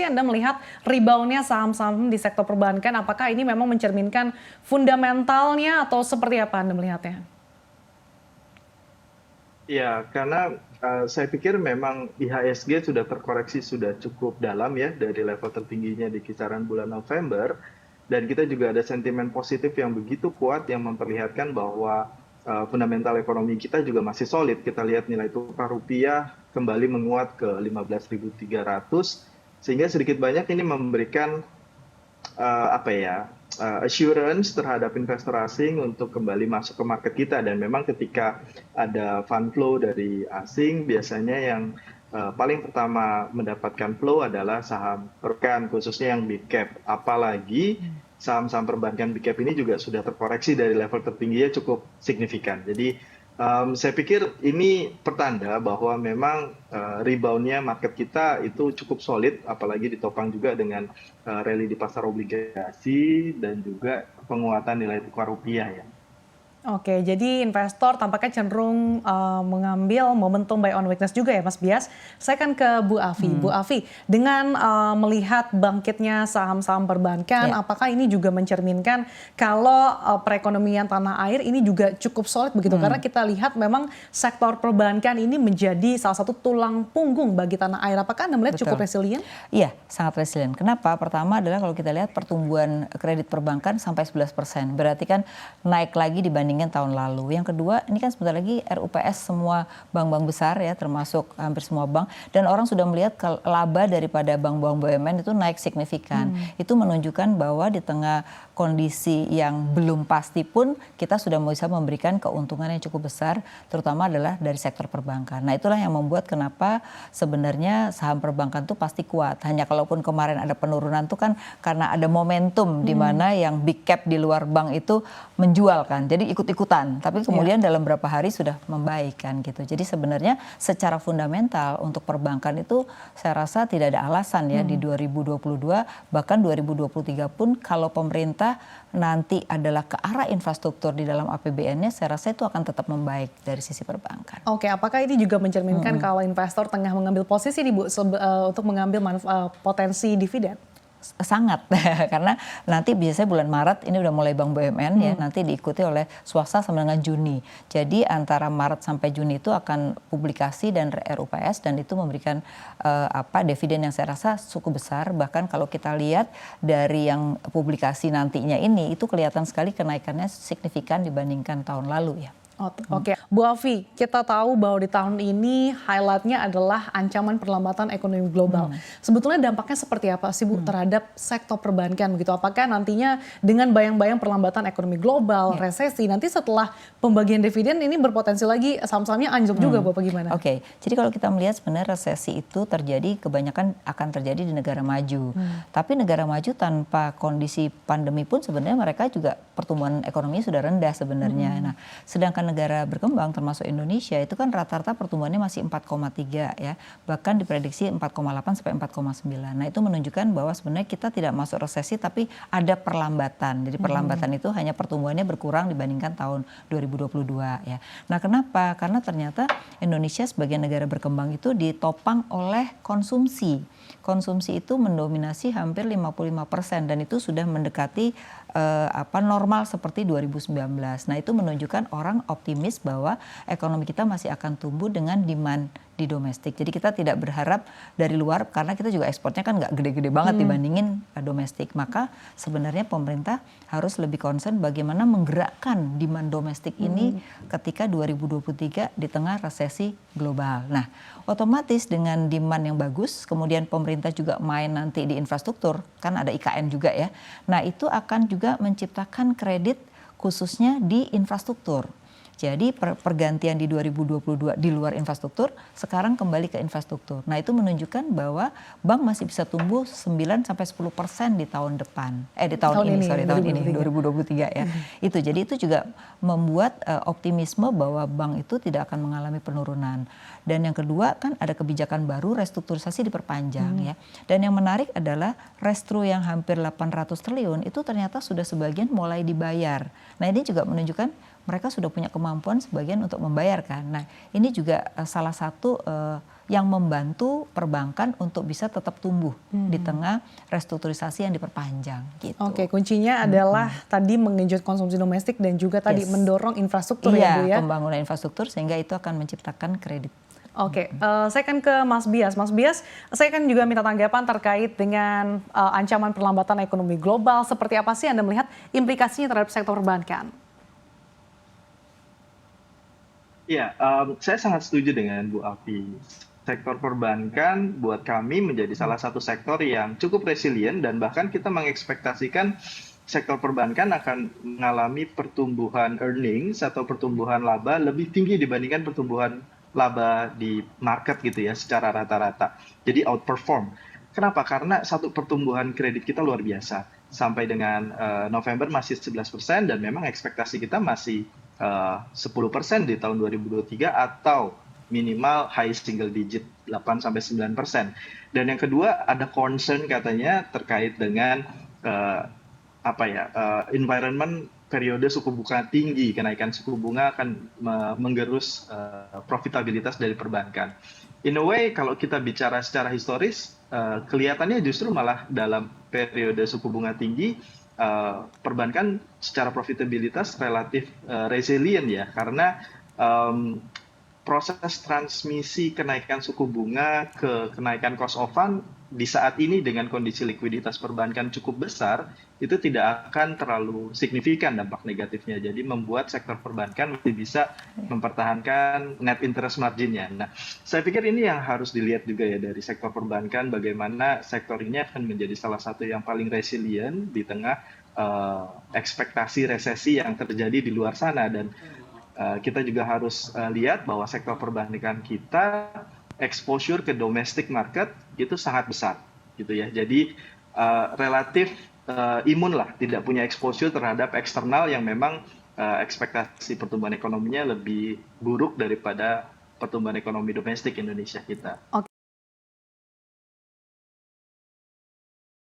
Anda melihat rebound-nya saham-saham di sektor perbankan, apakah ini memang mencerminkan fundamentalnya atau seperti apa Anda melihatnya? Ya, karena saya pikir memang IHSG sudah terkoreksi sudah cukup dalam ya dari level tertingginya di kisaran bulan November, dan kita juga ada sentimen positif yang begitu kuat yang memperlihatkan bahwa fundamental ekonomi kita juga masih solid. Kita lihat nilai tukar rupiah kembali menguat ke 15.300, sehingga sedikit banyak ini memberikan apa ya, assurance terhadap investor asing untuk kembali masuk ke market kita. Dan memang ketika ada fund flow dari asing, biasanya yang paling pertama mendapatkan flow adalah saham perbankan, khususnya yang big cap. Apalagi saham-saham perbankan big cap ini juga sudah terkoreksi dari level tertingginya cukup signifikan. Jadi saya pikir ini pertanda bahwa memang reboundnya market kita itu cukup solid, apalagi ditopang juga dengan rally di pasar obligasi dan juga penguatan nilai tukar rupiah ya. Oke, jadi investor tampaknya cenderung mengambil momentum buy on weakness juga ya Mas Bias. Saya kan ke Bu Afi. Bu Afi, dengan melihat bangkitnya saham-saham perbankan, apakah ini juga mencerminkan kalau perekonomian tanah air ini juga cukup solid begitu? Karena kita lihat memang sektor perbankan ini menjadi salah satu tulang punggung bagi tanah air. Apakah Anda melihat cukup resilient? Iya, sangat resilient. Kenapa? Pertama adalah kalau kita lihat pertumbuhan kredit perbankan sampai 11%. Berarti kan naik lagi dibandingkan tahun lalu. Yang kedua, ini kan sebentar lagi RUPS semua bank-bank besar ya, termasuk hampir semua bank. Dan orang sudah melihat laba daripada bank-bank BUMN itu naik signifikan. Itu menunjukkan bahwa di tengah kondisi yang belum pasti pun kita sudah bisa memberikan keuntungan yang cukup besar, terutama adalah dari sektor perbankan. Nah itulah yang membuat kenapa sebenarnya saham perbankan itu pasti kuat. Hanya kalaupun kemarin ada penurunan itu kan karena ada momentum di mana yang big cap di luar bank itu menjual kan. Jadi ikut-ikutan. Tapi kemudian dalam beberapa hari sudah membaik kan gitu. Jadi sebenarnya secara fundamental untuk perbankan itu saya rasa tidak ada alasan ya di 2022 bahkan 2023 pun kalau pemerintah nanti adalah ke arah infrastruktur di dalam APBN-nya, saya rasa itu akan tetap membaik dari sisi perbankan. Oke, apakah ini juga mencerminkan kalau investor tengah mengambil posisi nih Bu untuk mengambil potensi dividen? Sangat, karena nanti biasanya bulan Maret ini udah mulai bank BUMN ya, nanti diikuti oleh swasta sampai dengan Juni. Jadi antara Maret sampai Juni itu akan publikasi dan RUPS dan itu memberikan dividen yang saya rasa cukup besar. Bahkan kalau kita lihat dari yang publikasi nantinya ini itu kelihatan sekali kenaikannya signifikan dibandingkan tahun lalu ya. Oke, Bu Afi, kita tahu bahwa di tahun ini highlight-nya adalah ancaman perlambatan ekonomi global. Sebetulnya dampaknya seperti apa sih Bu terhadap sektor perbankan begitu? Apakah nantinya dengan bayang-bayang perlambatan ekonomi global, resesi, nanti setelah pembagian dividen ini berpotensi lagi saham-sahamnya anjlok juga Bu, apa gimana? Oke, jadi kalau kita melihat sebenarnya resesi itu terjadi kebanyakan akan terjadi di negara maju. Tapi negara maju tanpa kondisi pandemi pun sebenarnya mereka juga pertumbuhan ekonominya sudah rendah sebenarnya. Nah, sedangkan negara berkembang termasuk Indonesia itu kan rata-rata pertumbuhannya masih 4,3 ya, bahkan diprediksi 4,8 sampai 4,9. Nah itu menunjukkan bahwa sebenarnya kita tidak masuk resesi tapi ada perlambatan. Jadi perlambatan itu hanya pertumbuhannya berkurang dibandingkan tahun 2022 ya. Nah kenapa? Karena ternyata Indonesia sebagai negara berkembang itu ditopang oleh konsumsi. Konsumsi itu mendominasi hampir 55% dan itu sudah mendekati normal seperti 2019. Nah itu menunjukkan orang optimis bahwa ekonomi kita masih akan tumbuh dengan demand di domestik. Jadi kita tidak berharap dari luar karena kita juga ekspornya kan nggak gede-gede banget dibandingin domestik. Maka sebenarnya pemerintah harus lebih concern bagaimana menggerakkan demand domestik ini ketika 2023 di tengah resesi global. Nah otomatis dengan demand yang bagus, kemudian pemerintah juga main nanti di infrastruktur, kan ada IKN juga ya. Nah itu akan juga menciptakan kredit khususnya di infrastruktur. Jadi pergantian di 2022 di luar infrastruktur, sekarang kembali ke infrastruktur. Nah itu menunjukkan bahwa bank masih bisa tumbuh 9-10% di tahun depan. Di tahun ini 2023 ya. Itu jadi itu juga membuat optimisme bahwa bank itu tidak akan mengalami penurunan. Dan yang kedua kan ada kebijakan baru restrukturisasi diperpanjang ya. Dan yang menarik adalah restru yang hampir 800 triliun itu ternyata sudah sebagian mulai dibayar. Nah ini juga menunjukkan mereka sudah punya kemampuan sebagian untuk membayarkan. Nah ini juga salah satu yang membantu perbankan untuk bisa tetap tumbuh di tengah restrukturisasi yang diperpanjang gitu. Oke, kuncinya adalah tadi menggenjot konsumsi domestik dan juga tadi Yes. mendorong infrastruktur Iya, ya Bu ya. pembangunan infrastruktur sehingga itu akan menciptakan kredit. Oke, saya kan ke Mas Bias. Mas Bias, saya kan juga minta tanggapan terkait dengan ancaman perlambatan ekonomi global. Seperti apa sih Anda melihat implikasinya terhadap sektor perbankan? Ya, saya sangat setuju dengan Bu Afi. Sektor perbankan buat kami menjadi salah satu sektor yang cukup resilient dan bahkan kita mengekspektasikan sektor perbankan akan mengalami pertumbuhan earnings atau pertumbuhan laba lebih tinggi dibandingkan pertumbuhan laba di market gitu ya secara rata-rata. Jadi outperform. Kenapa? Karena satu pertumbuhan kredit kita luar biasa. Sampai dengan November masih 11% dan memang ekspektasi kita masih 10% di tahun 2023 atau minimal high single digit 8-9%. Dan yang kedua ada concern katanya terkait dengan environment periode suku bunga tinggi. Kenaikan suku bunga akan menggerus profitabilitas dari perbankan. In a way kalau kita bicara secara historis kelihatannya justru malah dalam periode suku bunga tinggi perbankan secara profitabilitas relatif resilient ya karena proses transmisi kenaikan suku bunga ke kenaikan cost of fund di saat ini dengan kondisi likuiditas perbankan cukup besar itu tidak akan terlalu signifikan dampak negatifnya. Jadi membuat sektor perbankan masih bisa mempertahankan net interest margin-nya. Nah, saya pikir ini yang harus dilihat juga ya dari sektor perbankan bagaimana sektor ini akan menjadi salah satu yang paling resilient di tengah ekspektasi resesi yang terjadi di luar sana dan kita juga harus lihat bahwa sektor perbankan kita exposure ke domestic market itu sangat besar gitu ya. Jadi relatif imun lah, tidak punya exposure terhadap eksternal yang memang ekspektasi pertumbuhan ekonominya lebih buruk daripada pertumbuhan ekonomi domestik Indonesia kita.